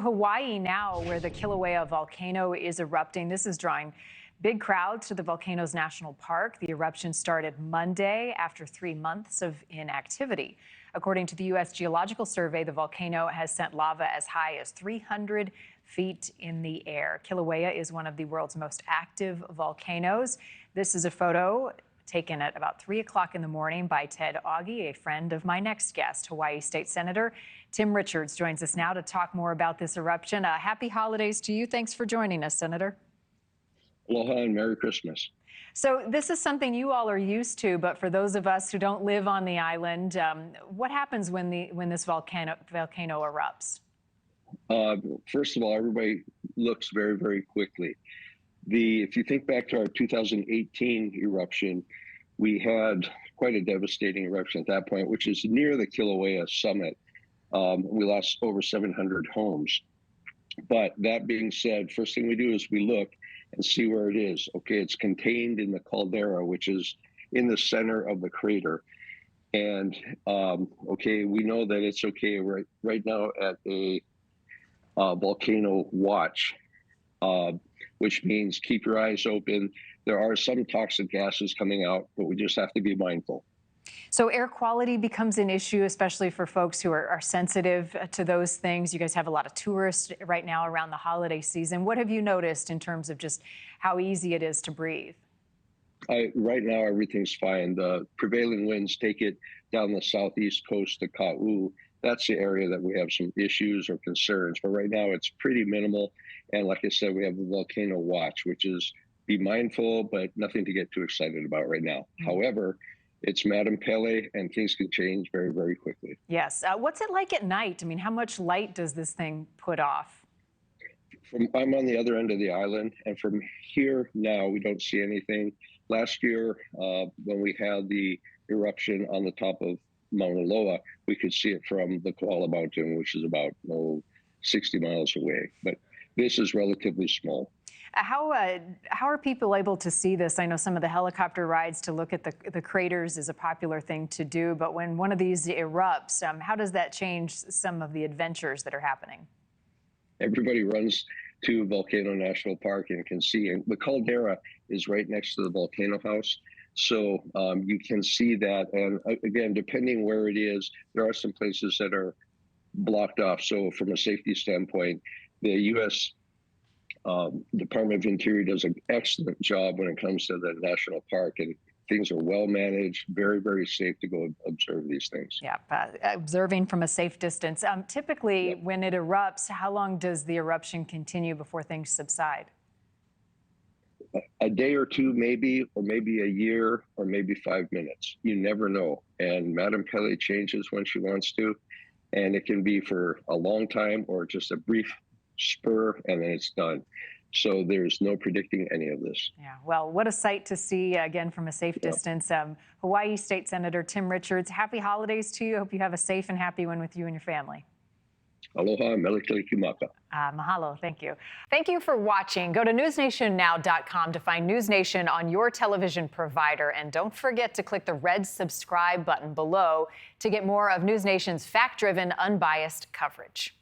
Hawaii now, where the Kīlauea volcano is erupting. This is drawing big crowds to the volcano's national park. The eruption started Monday after 3 months of inactivity. According to the U.S. Geological Survey, the volcano has sent lava as high as 300 feet in the air. Kīlauea is one of the world's most active volcanoes. This is a photo taken at about 3 o'clock in the morning by Ted Augie, a friend of my next guest. Hawaii State Senator Tim Richards joins us now to talk more about this eruption. Happy holidays to you. Thanks for joining us, Senator. Aloha and Merry Christmas. So this is something you all are used to, but for those of us who don't live on the island, what happens when this volcano erupts? First of all, everybody looks very, very quickly. If you think back to our 2018 eruption, we had quite a devastating eruption at that point, which is near the Kīlauea summit. We lost over 700 homes. But that being said, first thing we do is we look and see where it is. Okay, it's contained in the caldera, which is in the center of the crater. And okay, we know that it's okay right now at a volcano watch, which means keep your eyes open. There are some toxic gases coming out, but we just have to be mindful. So air quality becomes an issue, especially for folks who are sensitive to those things. You guys have a lot of tourists right now around the holiday season. What have you noticed in terms of just how easy it is to breathe? Right now, everything's fine. The prevailing winds take it down the southeast coast to Ka'u. That's the area that we have some issues or concerns. But right now, it's pretty minimal. And like I said, we have the volcano watch, which is be mindful, but nothing to get too excited about right now. Mm-hmm. However, it's Madam Pele, and things can change very, very quickly. Yes. What's it like at night? I mean, how much light does this thing put off? I'm on the other end of the island, and from here now, we don't see anything. Last year, when we had the eruption on the top of Mauna Loa, we could see it from the Koala Mountain, which is about 60 miles away. But this is relatively small. How are people able to see this? I know some of the helicopter rides to look at the craters is a popular thing to do, but when one of these erupts, how does that change some of the adventures that are happening? Everybody runs to Volcano National Park and can see, and the caldera is right next to the volcano house. So you can see that. And again, depending where it is, there are some places that are blocked off. So from a safety standpoint, the U.S. Department of Interior does an excellent job when it comes to the national park, and things are well managed, very, very safe to go observe these things. Yeah, observing from a safe distance. Typically, Yep. When it erupts, how long does the eruption continue before things subside? A day or two, maybe, or maybe a year, or maybe 5 minutes. You never know. And Madam Pele changes when she wants to, and it can be for a long time or just a brief spur, and then it's done. So there's no predicting any of this. Yeah, well, what a sight to see, again, from a safe distance. Hawaii State Senator Tim Richards, happy holidays to you. Hope you have a safe and happy one with you and your family. Aloha, melikele kimaka. Mahalo, thank you. Thank you for watching. Go to newsnationnow.com to find NewsNation on your television provider. And don't forget to click the red subscribe button below to get more of NewsNation's fact-driven, unbiased coverage.